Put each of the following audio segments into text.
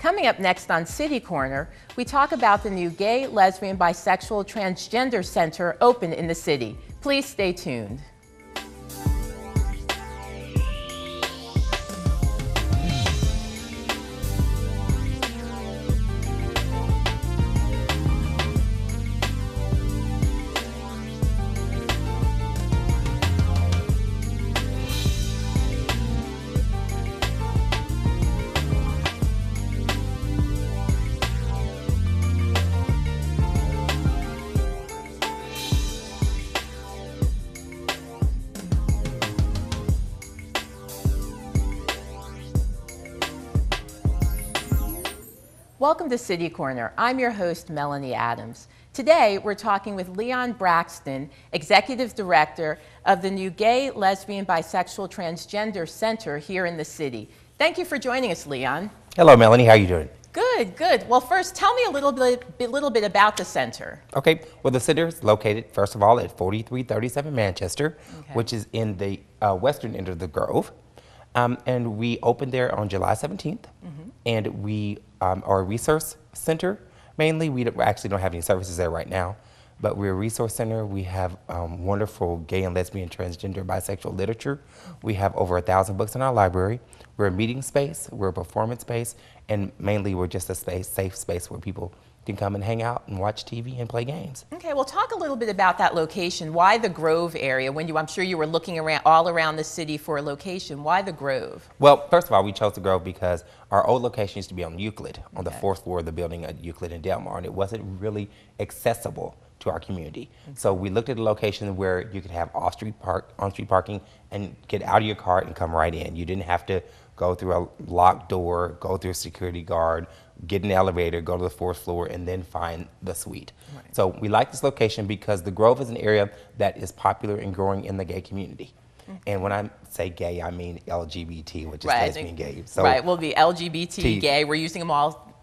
Coming up next on City Corner, we talk about the new gay, lesbian, bisexual, transgender center open in the city. Please stay tuned. Welcome to City Corner. I'm your host, Melanie Adams. Today, we're talking with Leon Braxton, Executive Director of the new Gay, Lesbian, Bisexual, Transgender Center here in the city. Thank you for joining us, Leon. Hello, Melanie. How are you doing? Good, good. Well, first, tell me a little bit about the center. Okay. Well, the center is located, first of all, at 4337 Manchester, which is in the western end of the Grove. And we opened there on July 17th. And we are a resource center. Mainly, we actually don't have any services there right now, but we're a resource center. We have wonderful gay and lesbian, transgender, bisexual literature. We have over 1,000 books in our library. We're a meeting space, we're a performance space, and mainly we're just a safe space where people can come and hang out and watch TV and play games. Okay, well, talk a little bit about that location. Why the Grove area? I'm sure you were looking around all around the city for a location. Why the Grove? Well, first of all, we chose the Grove because our old location used to be on Euclid, on the 4th floor of the building at Euclid and Delmar, and it wasn't really accessible to our community. So we looked at a location where you could have on-street parking and get out of your car and come right in. You didn't have to go through a locked door, go through a security guard, get an elevator, go to the 4th floor, and then find the suite. Right. So we like this location because the Grove is an area that is popular and growing in the gay community. And when I say gay, I mean LGBT, which is lesbian gay. So we'll be LGBT, gay. We're using them all,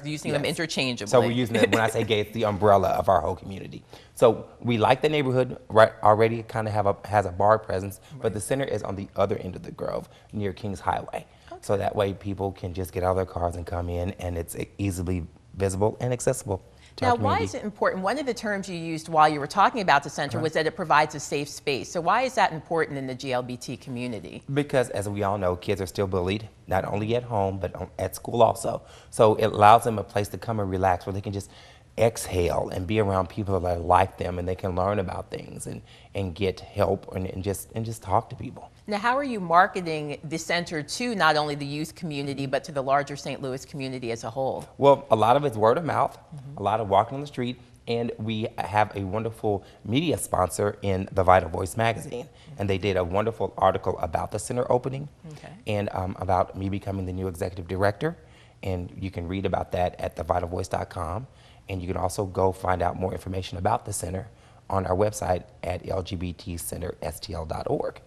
using them interchangeably. So we're using it, when I say gay, it's the umbrella of our whole community. So we like the neighborhood, right? Already kind of has a bar presence, but the center is on the other end of the Grove, near Kings Highway. So that way people can just get out of their cars and come in, and it's easily visible and accessible to our community. Why is it important? One of the terms you used while you were talking about the center was that it provides a safe space. So why is that important in the GLBT community? Because as we all know, kids are still bullied, not only at home, but at school also. So it allows them a place to come and relax where they can just exhale and be around people that are like them, and they can learn about things and get help and just talk to people. Now, how are you marketing the center to not only the youth community, but to the larger St. Louis community as a whole? Well, a lot of it's word of mouth, a lot of walking on the street, and we have a wonderful media sponsor in the Vital Voice magazine. And they did a wonderful article about the center opening and about me becoming the new executive director. And you can read about that at thevitalvoice.com. And you can also go find out more information about the center on our website at LGBT Center STL.org.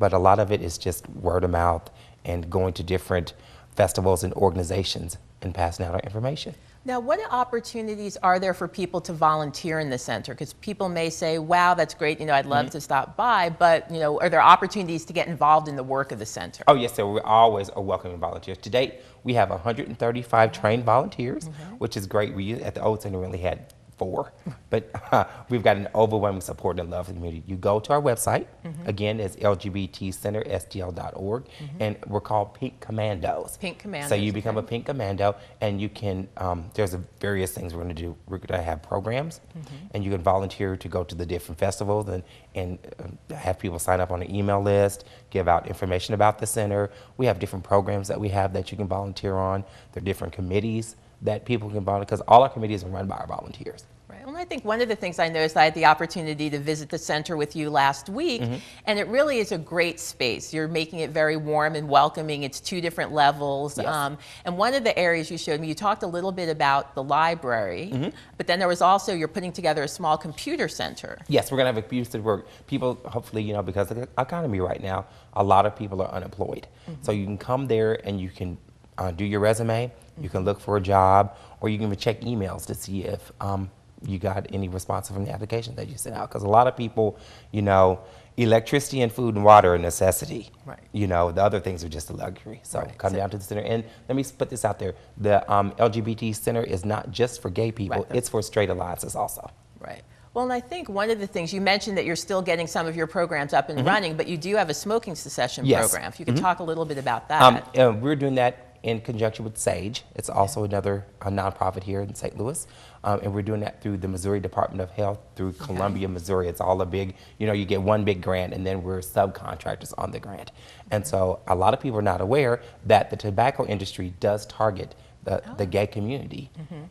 But a lot of it is just word of mouth and going to different festivals and organizations and passing out our information. Now, what opportunities are there for people to volunteer in the center? Because people may say, wow, that's great, I'd love to stop by, but, are there opportunities to get involved in the work of the center? Oh, yes, sir. We always are welcoming volunteers. To date, we have 135 trained volunteers, which is great. We, at the old center, we only had 4, but we've got an overwhelming support and love for the community. You go to our website, again, it's lgbtcenterstl.org, and we're called Pink Commandos. Pink Commandos. So you become a Pink Commando, and you can, there's various things we're going to do. We're going to have programs, and you can volunteer to go to the different festivals and have people sign up on an email list, give out information about the center. We have different programs that we have that you can volunteer on. There are different committees that people can volunteer, because all our committees are run by our volunteers. Right. Well, I think one of the things I noticed, I had the opportunity to visit the center with you last week, and it really is a great space. You're making it very warm and welcoming. It's 2 different levels. And one of the areas you showed me, you talked a little bit about the library, but then there was also, you're putting together a small computer center. Yes, we're going to have a computer center where people, hopefully, because of the economy right now, a lot of people are unemployed. So you can come there and you can do your resume, you can look for a job, or you can even check emails to see if you got any response from the application that you sent out. Because a lot of people, electricity and food and water are a necessity. Right. You know, the other things are just a luxury. So Right. come down to the center. And let me put this out there. The LGBT Center is not just for gay people. Right. It's for straight alliances also. Right. Well, and I think one of the things you mentioned that you're still getting some of your programs up and running, but you do have a smoking cessation Yes. program. If you could talk a little bit about that. We're doing that in conjunction with SAGE. It's also another nonprofit here in St. Louis. And we're doing that through the Missouri Department of Health, through Columbia, Missouri. It's all a big, you know, you get one big grant and then we're subcontractors on the grant. And so a lot of people are not aware that the tobacco industry does target the gay community.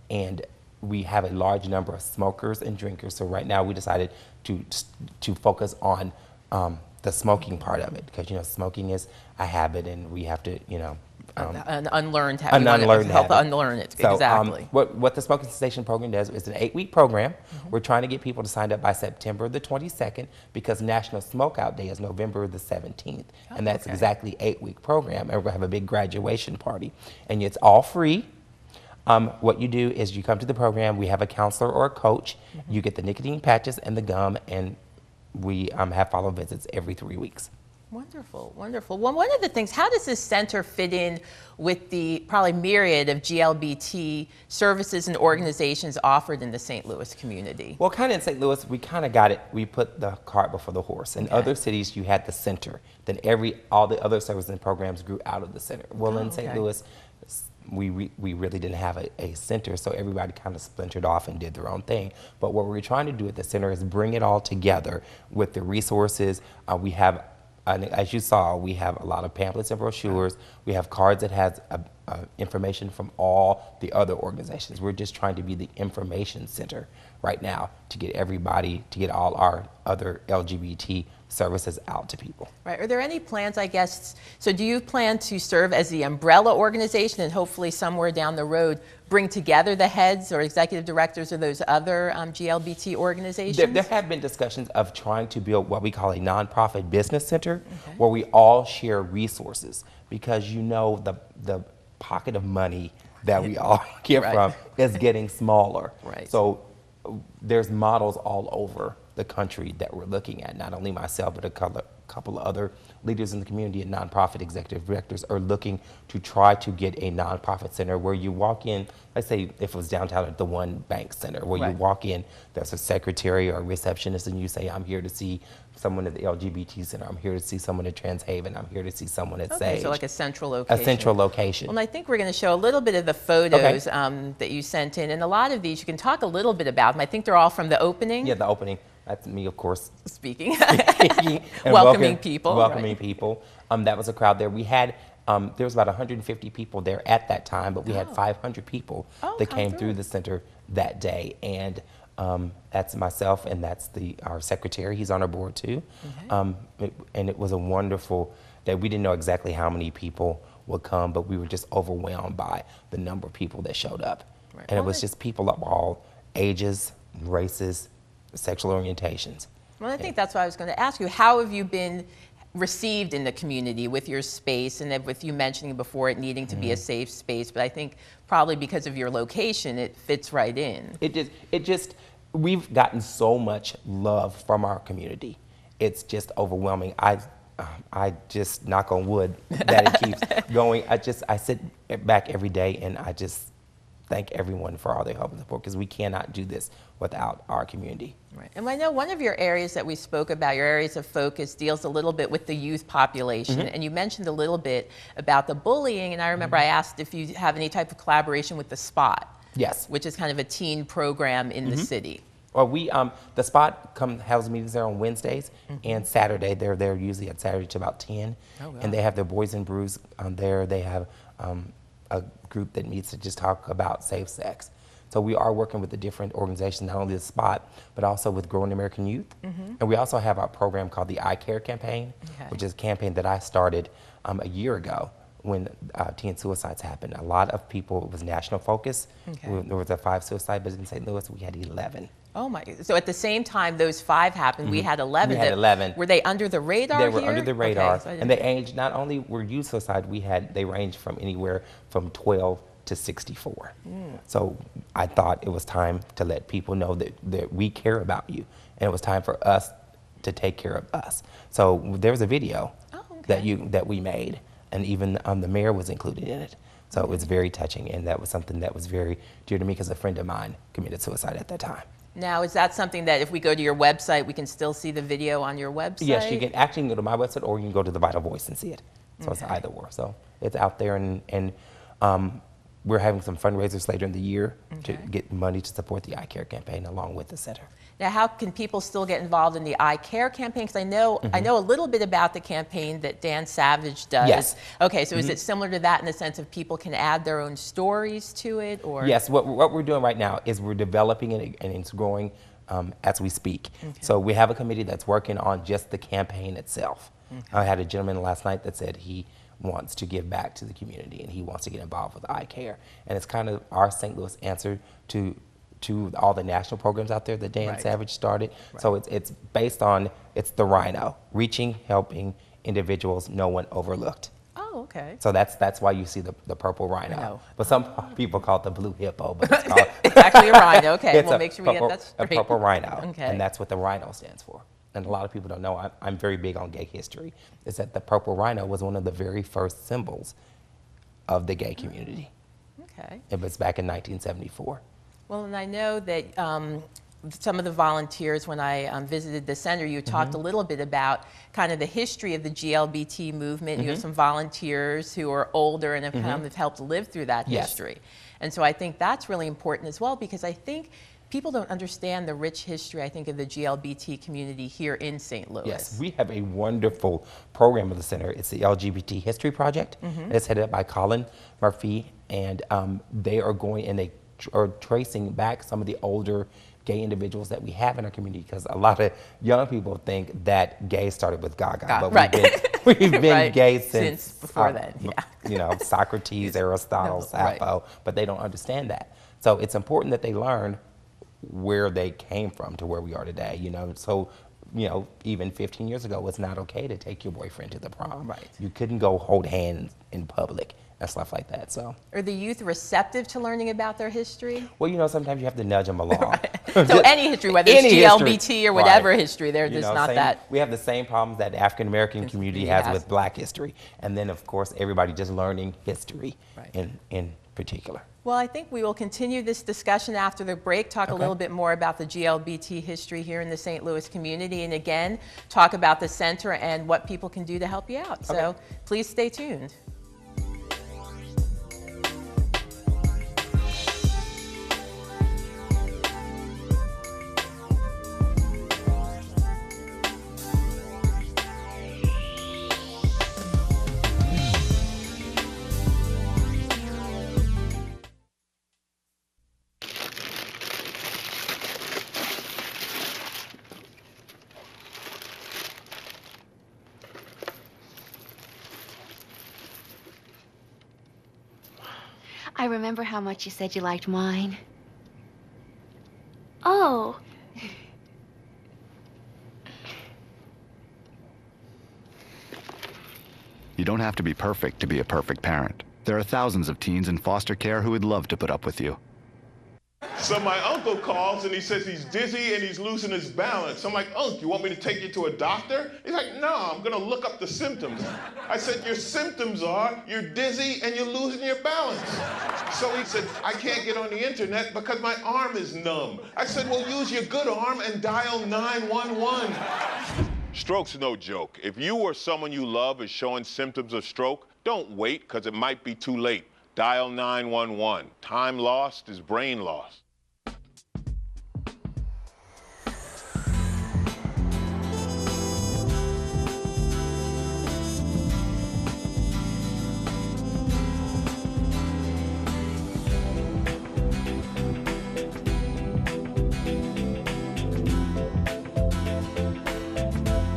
And we have a large number of smokers and drinkers. So right now we decided to focus on the smoking part of it, because, you know, smoking is a habit and we have to, you know, an unlearned habit. An unlearned help habit. unlearn it. So, Exactly. what the Smoking Cessation program does is an 8-week program. We're trying to get people to sign up by September the 22nd, because National Smokeout Day is November the 17th. And that's exactly 8-week program. And we're going to have a big graduation party. And it's all free. What you do is you come to the program. We have a counselor or a coach. You get the nicotine patches and the gum, and we have follow visits every 3 weeks. Wonderful, wonderful. Well, one of the things, how does this center fit in with the probably myriad of GLBT services and organizations offered in the St. Louis community? Well, kind of in St. Louis, we kind of got it. We put the cart before the horse. In other cities, you had the center. Then all the other services and programs grew out of the center. Well, in St. Louis, we really didn't have a center, so everybody kind of splintered off and did their own thing. But what we're trying to do at the center is bring it all together with the resources. We have, as you saw, we have a lot of pamphlets and brochures. We have cards that has information from all the other organizations. We're just trying to be the information center right now to get everybody, to get all our other LGBT services out to people. Right. Are there any plans, I guess, so do you plan to serve as the umbrella organization and hopefully somewhere down the road bring together the heads or executive directors of those other GLBT organizations? There have been discussions of trying to build what we call a nonprofit business center, where we all share resources, because, you know, the pocket of money that we all get from is getting smaller. So there's models all over the country that we're looking at. Not only myself, but a couple of other leaders in the community and nonprofit executive directors are looking to try to get a nonprofit center where you walk in, let's say if it was downtown at the One Bank Center, where you walk in, there's a secretary or a receptionist, and you say, I'm here to see someone at the LGBT Center, I'm here to see someone at Trans Haven, I'm here to see someone at SAGE. So like a central location. A central location. Well, I think we're going to show a little bit of the photos that you sent in, and a lot of these you can talk a little bit about them. I think they're all from the opening. Yeah, the opening. That's me, of course. Speaking. And welcoming people. Welcoming people. That was a crowd there. We had, there was about 150 people there at that time, but we had 500 people that came through the center that day. And that's myself, and that's our secretary. He's on our board too. And it was a wonderful day. We didn't know exactly how many people would come, but we were just overwhelmed by the number of people that showed up. And it was just people of all ages, races, sexual orientations. Well, I think that's what I was going to ask you. How have you been received in the community with your space, and then with you mentioning before it needing to be a safe space, but I think probably because of your location, it fits right in. We've gotten so much love from our community. It's just overwhelming. I just knock on wood that it keeps going. I sit back every day and I just thank everyone for all their help and support, because we cannot do this without our community. Right. And I know one of your areas that we spoke about, your areas of focus, deals a little bit with the youth population. And you mentioned a little bit about the bullying, and I remember I asked if you have any type of collaboration with the Spot. Yes. Which is kind of a teen program in the city. Well, the Spot has meetings there on Wednesdays and Saturday. They're there usually at Saturday to about 10. And they have their Boys and Brews there. They have a group that meets to just talk about safe sex. So we are working with the different organizations, not only the Spot, but also with Growing American Youth. And we also have our program called the I Care campaign, which is a campaign that I started a year ago when teen suicides happened. A lot of people, it was national focus. There was 5 suicides, but in St. Louis we had 11. Oh my! So at the same time those 5 happened, we had 11. We had 11. Were they under the radar? They were under the radar, Okay, so and they aged. Not only were youth suicide, they ranged from anywhere from 12 to 64. So I thought it was time to let people know that we care about you, and it was time for us to take care of us. So there's a video that we made, and even the mayor was included in it. So it was very touching, and that was something that was very dear to me because a friend of mine committed suicide at that time. Now, is that something that if we go to your website, we can still see the video on your website? Yes, you can actually go to my website, or you can go to the Vital Voice and see it. So it's either or. So it's out there, and we're having some fundraisers later in the year to get money to support the Eye Care campaign along with the center. Now, how can people still get involved in the Eye Care campaign? Because I know a little bit about the campaign that Dan Savage does. Yes. Okay, so is it similar to that in the sense of people can add their own stories to it, or? Yes. What we're doing right now is we're developing it, and it's growing as we speak. So we have a committee that's working on just the campaign itself. I had a gentleman last night that said he wants to give back to the community and he wants to get involved with Eye Care, and it's kind of our St. Louis answer to all the national programs out there that Dan Savage started. So it's based on, it's the Rhino, reaching, helping individuals no one overlooked. Oh, okay. So that's why you see the purple rhino. But some people call it the blue hippo, but it's called it's actually a rhino. Okay, we'll make sure we get that straight. A purple rhino, Okay. and that's what the rhino stands for. And a lot of people don't know, I'm very big on gay history, is that the purple rhino was one of the very first symbols of the gay community. Okay. It was back in 1974. Well, and I know that some of the volunteers, when I visited the center, you talked a little bit about kind of the history of the GLBT movement. You have some volunteers who are older and have kind of helped live through that history. And so I think that's really important as well, because I think people don't understand the rich history, I think, of the GLBT community here in St. Louis. Yes, we have a wonderful program of the center. It's the LGBT History Project. It's headed up by Colin Murphy, and they are going and they are tracing back some of the older gay individuals that we have in our community, because a lot of young people think that gay started with Gaga, but we've been gay since before then. You know, Socrates, Aristotle, Sappho, but they don't understand that. So it's important that they learn where they came from to where we are today, you know. So, you know, even 15 years ago, it's not okay to take your boyfriend to the prom. You couldn't go hold hands in public and stuff like that. So, are the youth receptive to learning about their history? Well, you know, sometimes you have to nudge them along. So any history, whether it's GLBT or whatever history, they're just not that. We have the same problems that the African American community has with Black history, and then of course everybody just learning history in particular. Well, I think we will continue this discussion after the break, talk a little bit more about the GLBT history here in the St. Louis community, and again, talk about the center and what people can do to help you out. So please stay tuned. I remember how much you said you liked wine. Oh. You don't have to be perfect to be a perfect parent. There are thousands of teens in foster care who would love to put up with you. So my uncle calls and he says he's dizzy and he's losing his balance. I'm like, Unc, you want me to take you to a doctor? He's like, no, I'm gonna look up the symptoms. I said, your symptoms are you're dizzy and you're losing your balance. So he said, I can't get on the internet because my arm is numb. I said, well, use your good arm and dial 911. Stroke's no joke. If you or someone you love is showing symptoms of stroke, don't wait because it might be too late. Dial 911. Time lost is brain lost.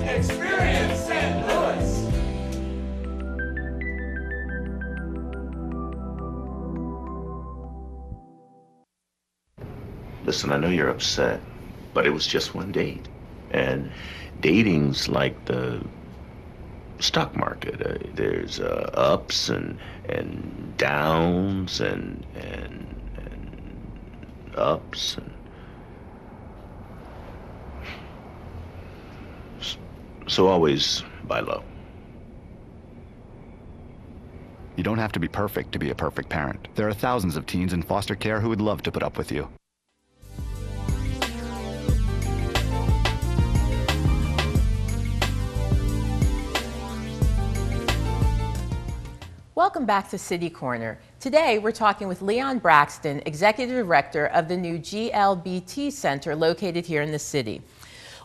Experience St. Louis. Listen, I know you're upset, but it was just one date. And dating's like the stock market. There's ups and downs and ups. And So always buy low. You don't have to be perfect to be a perfect parent. There are thousands of teens in foster care who would love to put up with you. Welcome back to City Corner. Today we're talking with Leon Braxton, Executive Director of the new LGBT Center located here in the city.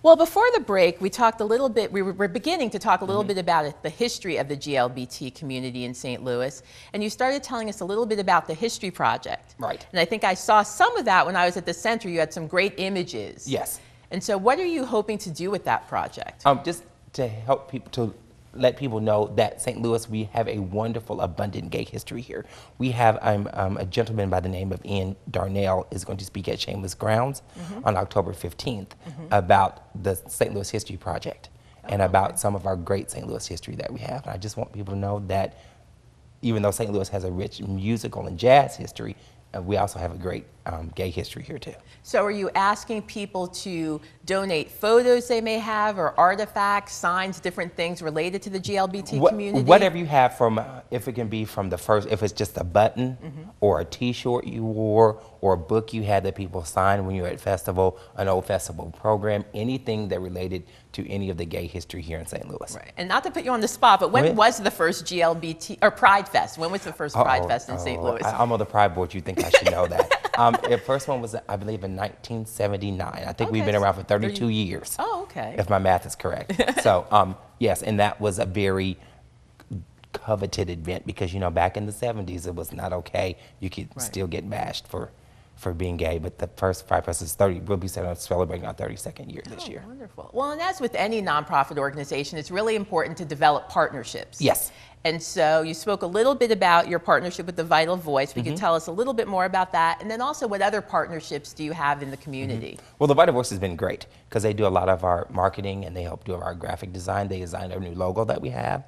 Well, before the break, we talked a little bit, we were beginning to talk a little bit about the history of the LGBT community in St. Louis, and you started telling us a little bit about the History Project. Right. And I think I saw some of that when I was at the center. You had some great images. Yes. And so what are you hoping to do with that project? Just to help people, to let people know that St. Louis, we have a wonderful, abundant gay history here. We have a gentleman by the name of Ian Darnell is going to speak at Shameless Grounds on October 15th about the St. Louis History Project and about some of our great St. Louis history that we have. And I just want people to know that even though St. Louis has a rich musical and jazz history, we also have a great gay history here too. So are you asking people to donate photos they may have or artifacts, signs, different things related to the GLBT community? Whatever you have from, if it can be from the first, if it's just a button or a t-shirt you wore or a book you had that people signed when you were at festival, an old festival program, anything that related to any of the gay history here in St. Louis. Right. And not to put you on the spot, but when was the first GLBT, or Pride Fest? When was the first Pride Fest in St. Louis? I'm on the Pride board, you think I should know that. The first one was, I believe, in 1979. I think we've been around for 32 years. Oh, okay. If my math is correct. So, yes, and that was a very coveted event because, you know, back in the 70s, it was not okay. You could still get bashed for being gay, but the first Pride Fest is 30, we'll be celebrating our 32nd year this year. Wonderful. Well, and as with any nonprofit organization, it's really important to develop partnerships. Yes. And so you spoke a little bit about your partnership with the Vital Voice. If you could tell us a little bit more about that, and then also what other partnerships do you have in the community? Well, the Vital Voice has been great because they do a lot of our marketing and they help do our graphic design. They designed our new logo that we have.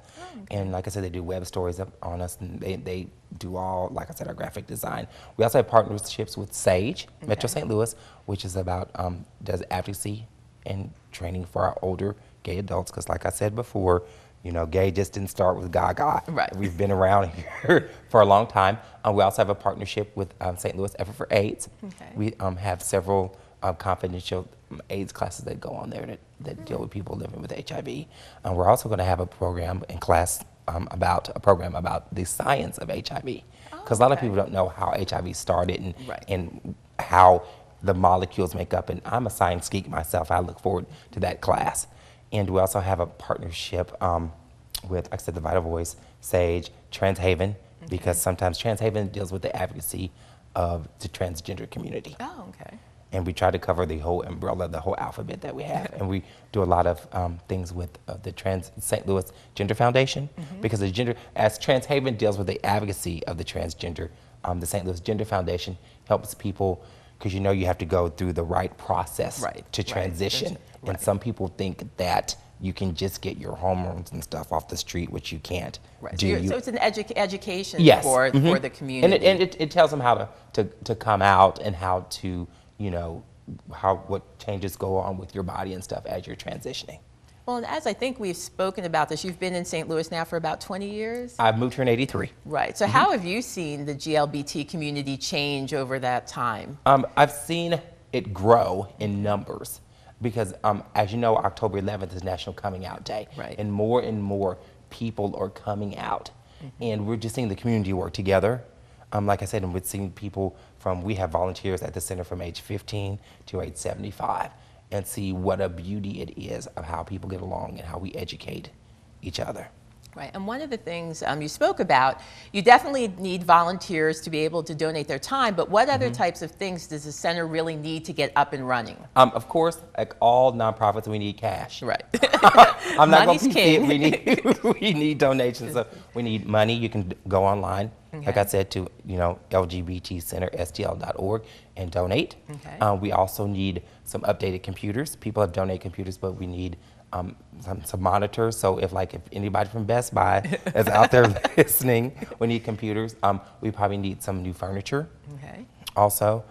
And like I said, they do web stories on us, and they do all, like I said, our graphic design. We also have partnerships with Sage, Metro St. Louis, which is about, does advocacy and training for our older gay adults. Because like I said before, you know, gay just didn't start with Gaga. Right. We've been around here for a long time. We also have a partnership with St. Louis Effort for AIDS. Okay. We have several confidential AIDS classes that go on there that deal with people living with HIV. We're also going to have a program in class about the science of HIV. Because a lot of people don't know how HIV started and how the molecules make up. And I'm a science geek myself. I look forward to that class. And we also have a partnership with, like I said, the Vital Voice, Sage, Transhaven, because sometimes Transhaven deals with the advocacy of the transgender community. Oh, okay. And we try to cover the whole umbrella, the whole alphabet that we have. And we do a lot of things with the St. Louis Gender Foundation, because as Transhaven deals with the advocacy of the transgender, the St. Louis Gender Foundation helps people, because you know you have to go through the right process to transition. And some people think that you can just get your hormones and stuff off the street, which you can't. Right. So it's an education for the community. And it tells them how to come out and how to, you know, what changes go on with your body and stuff as you're transitioning. Well, and as I think we've spoken about this, you've been in St. Louis now for about 20 years? I've moved here in '83. Right. So how have you seen the GLBT community change over that time? I've seen it grow in numbers because, as you know, October 11th is National Coming Out Day. Right. And more people are coming out. And we're just seeing the community work together. Like I said, and we're seeing people we have volunteers at the center from age 15 to age 75. And see what a beauty it is of how people get along and how we educate each other. Right, and one of the things you spoke about, you definitely need volunteers to be able to donate their time, but what other types of things does the center really need to get up and running? Of course, like all nonprofits, we need cash. Right. I'm not going Money's king. We need donations. So we need money. You can go online, like I said, to LGBT Center STL.org and donate. Okay. We also need some updated computers. People have donated computers, but we need some monitors. So if anybody from Best Buy is out there listening, we need computers. We probably need some new furniture. Okay. Also,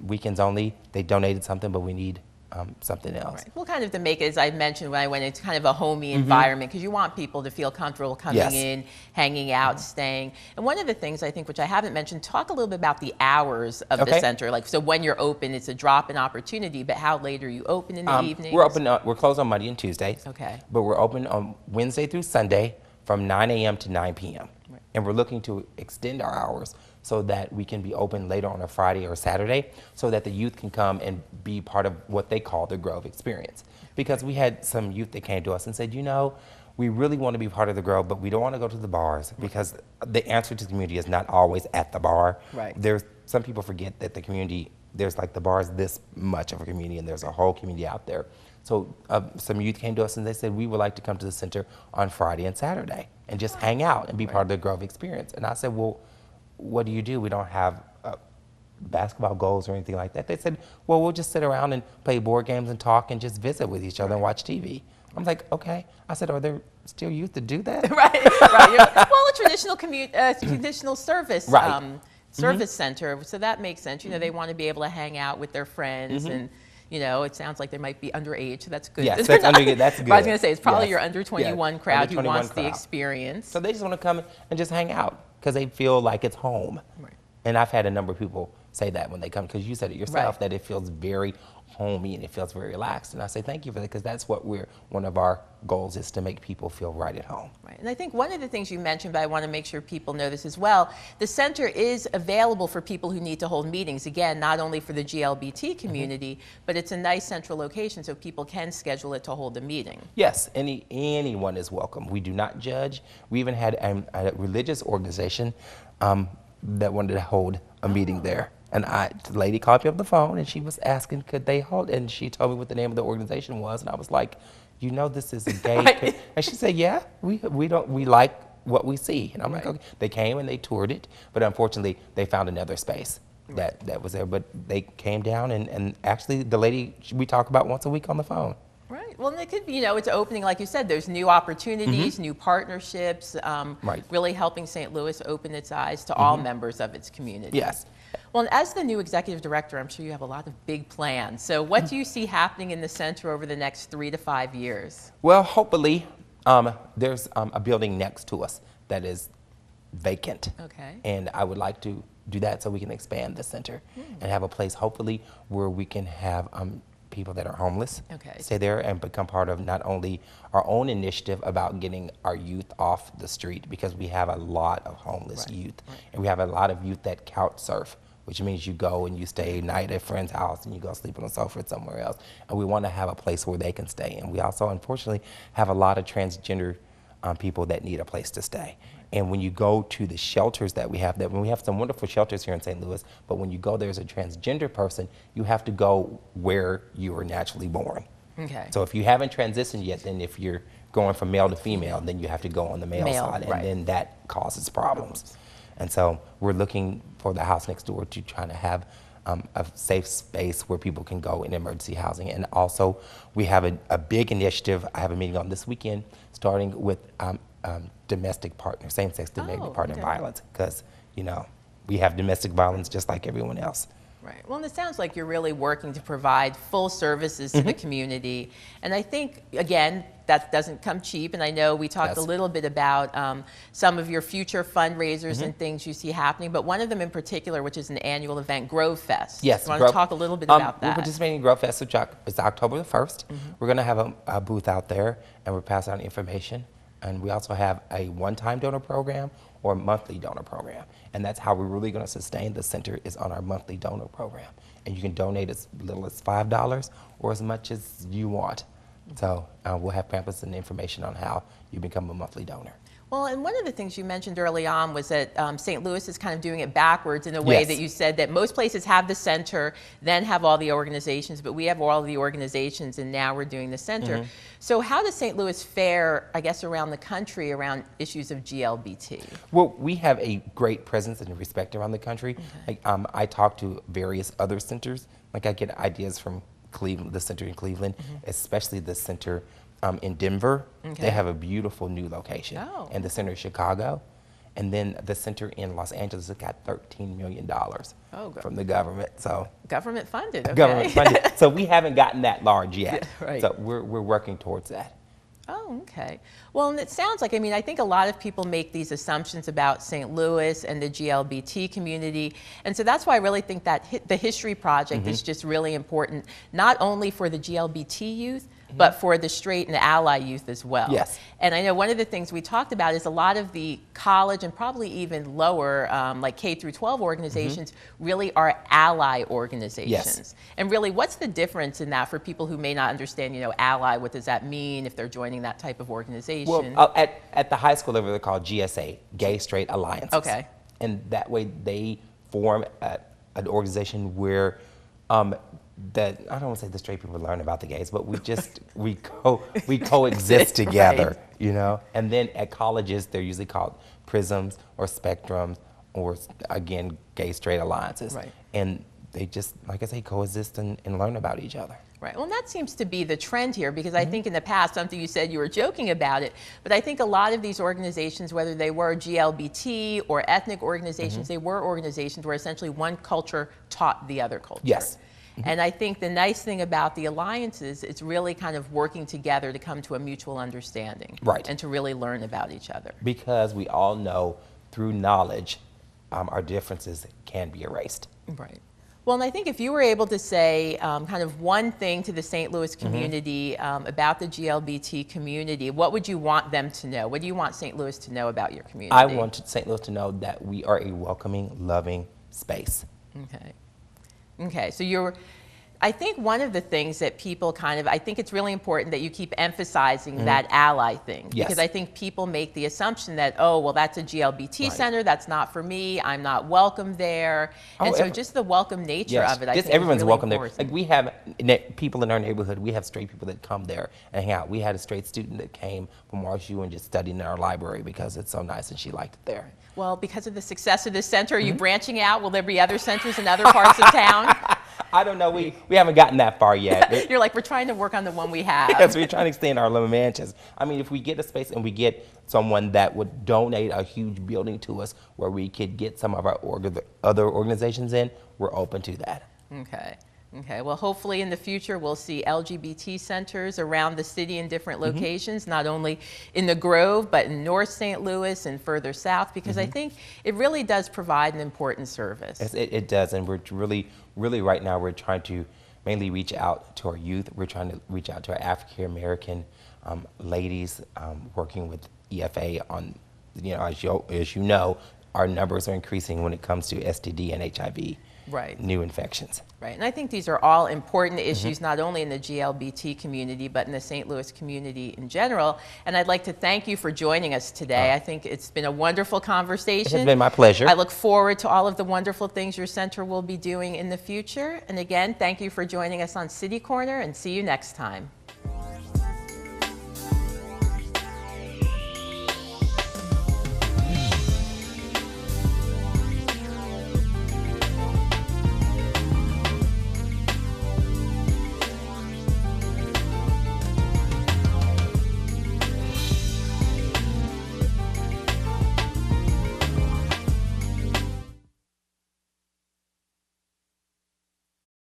weekends only. They donated something, but we need something else. Right. Well, kind of to make it, as I mentioned when I went, it's kind of a homey environment because you want people to feel comfortable coming Yes. in, hanging out, staying. And one of the things I think, which I haven't mentioned, talk a little bit about the hours of the Okay. center. Like, so when you're open, it's a drop-in opportunity, but how late are you open in the evenings? We're open. We're closed on Monday and Tuesdays. Okay. But we're open on Wednesday through Sunday from 9 a.m. to 9 p.m. Right. And we're looking to extend our hours so that we can be open later on a Friday or Saturday, so that the youth can come and be part of what they call the Grove experience. Because we had some youth that came to us and said, you know, we really want to be part of the Grove, but we don't want to go to the bars because the answer to the community is not always at the bar. Right. There's some people forget that the community, there's like the bar is this much of a community and there's a whole community out there. So some youth came to us and they said, we would like to come to the center on Friday and Saturday and just hang out and be part of the Grove experience. And I said, well, what do? We don't have basketball goals or anything like that. They said, well, we'll just sit around and play board games and talk and just visit with each other and watch TV. I'm like, okay. I said, are there still youth to do that? Right. Well, a traditional traditional service. Right. Service center, so that makes sense. You know, they want to be able to hang out with their friends and, you know, it sounds like they might be underage, so that's good. Yes, that's good. That's good. I was going to say, it's probably Yes. your under 21 Yes, crowd under who 21 wants the crowd. experience. So they just want to come and just hang out because they feel like it's home. Right. And I've had a number of people say that when they come, because you said it yourself, Right. that it feels very homey and it feels very relaxed. And I say thank you for that, because that's what one of our goals is, to make people feel right at home. Right. And I think one of the things you mentioned, but I want to make sure people know this as well, the center is available for people who need to hold meetings. Again, not only for the GLBT community, but it's a nice central location so people can schedule it to hold a meeting. Yes, anyone is welcome. We do not judge. We even had a religious organization that wanted to hold a meeting there. And the lady called me up the phone and she was asking, could they hold? And she told me what the name of the organization was. And I was like, you know, this is a gay. Right. And she said, yeah, we like what we see. And I'm like, okay. They came and they toured it, but unfortunately they found another space that was there. But they came down and actually the lady we talk about once a week on the phone. Right. Well, and it could be, you know, it's opening, like you said, there's new opportunities, new partnerships, Right. really helping St. Louis open its eyes to all members of its community. Yes. Well, and as the new executive director, I'm sure you have a lot of big plans. So what do you see happening in the center over the next 3 to 5 years? Well, hopefully there's a building next to us that is vacant. Okay. And I would like to do that so we can expand the center and have a place, hopefully, where we can have people that are homeless stay there and become part of not only our own initiative about getting our youth off the street, because we have a lot of homeless youth. And we have a lot of youth that couch surf, which means you go and you stay a night at a friend's house and you go sleep on a sofa somewhere else. And we want to have a place where they can stay. And we also, unfortunately, have a lot of transgender people that need a place to stay. And when you go to the shelters that we have some wonderful shelters here in St. Louis, but when you go there as a transgender person, you have to go where you were naturally born. Okay. So if you haven't transitioned yet, then if you're going from male to female, then you have to go on the male side, and then that causes problems. And so we're looking for the house next door to try to have a safe space where people can go in emergency housing. And also, we have a big initiative. I have a meeting on this weekend, starting with domestic partner, same-sex domestic partner violence, because, you know, we have domestic violence just like everyone else. Right. Well, and it sounds like you're really working to provide full services to the community. And I think, again, that doesn't come cheap. And I know we talked a little bit about some of your future fundraisers and things you see happening, but one of them in particular, which is an annual event, Grove Fest. Yes. You want to talk a little bit about that? We're participating in Grove Fest. It's October the 1st. We're going to have a booth out there, and we're passing out information. And we also have a one-time donor program or a monthly donor program. And that's how we're really going to sustain the center, is on our monthly donor program. And you can donate as little as $5 or as much as you want. So we'll have pamphlets and information on how you become a monthly donor. Well, and one of the things you mentioned early on was that St. Louis is kind of doing it backwards in a way that you said that most places have the center, then have all the organizations, but we have all the organizations and now we're doing the center. So how does St. Louis fare, I guess, around the country around issues of GLBT? Well, we have a great presence and respect around the country. Like, I talk to various other centers. Like, I get ideas from Cleveland, the center in Cleveland, especially the center in Denver. They have a beautiful new location. And the center in Chicago. And then the center in Los Angeles has got $13 million good. from the government. So Government funded, okay. government funded. So we haven't gotten that large yet. Yeah, right. So we're working towards that. Oh, okay. Well, and it sounds like, I mean, I think a lot of people make these assumptions about St. Louis and the GLBT community. And so that's why I really think that the History Project is just really important, not only for the GLBT youth, but for the straight and ally youth as well. Yes. And I know one of the things we talked about is a lot of the college and probably even lower, like K through 12 organizations, really are ally organizations. Yes. And really, what's the difference in that for people who may not understand, you know, ally, what does that mean if they're joining that type of organization? Well, at the high school level, they're called GSA, Gay Straight Alliances. Okay. And that way they form an organization where that, I don't want to say the straight people learn about the gays, but we just, we coexist together, Right. you know? And then at colleges, they're usually called prisms or spectrums or, again, gay straight alliances. Right. And they just, like I say, coexist and learn about each other. Right. Well, and that seems to be the trend here, because I think in the past, something you said, you were joking about it, but I think a lot of these organizations, whether they were GLBT or ethnic organizations, they were organizations where essentially one culture taught the other culture. Yes. And I think the nice thing about the alliances, it's really kind of working together to come to a mutual understanding. Right. And to really learn about each other. Because we all know through knowledge, our differences can be erased. Right. Well, and I think if you were able to say kind of one thing to the St. Louis community about the GLBT community, what would you want them to know? What do you want St. Louis to know about your community? I want St. Louis to know that we are a welcoming, loving space. Okay. Okay, so I think one of the things that people kind of, I think it's really important that you keep emphasizing that ally thing. Yes. Because I think people make the assumption that, oh, well, that's a GLBT Right. center, that's not for me, I'm not welcome there. And so just the welcome nature of it, I just think everyone's is really welcome important. there. Like we have people in our neighborhood, we have straight people that come there and hang out. We had a straight student that came from RSU and just studied in our library because it's so nice and she liked it there. Well, because of the success of this center, are you branching out? Will there be other centers in other parts of town? I don't know. We haven't gotten that far yet. You're like, we're trying to work on the one we have. Yes, we're trying to extend our little mansions. I mean, if we get a space and we get someone that would donate a huge building to us where we could get some of our other organizations in, we're open to that. Okay. Okay. Well, hopefully in the future we'll see LGBT centers around the city in different locations, not only in the Grove, but in North St. Louis and further south, because I think it really does provide an important service. Yes, it does, and we're really right now we're trying to mainly reach out to our youth. We're trying to reach out to our African American ladies, working with EFA on, you know, as you know, our numbers are increasing when it comes to STD and HIV. Right. New infections. Right. And I think these are all important issues, not only in the GLBT community, but in the St. Louis community in general. And I'd like to thank you for joining us today. I think it's been a wonderful conversation. It has been my pleasure. I look forward to all of the wonderful things your center will be doing in the future. And again, thank you for joining us on City Corner, and see you next time.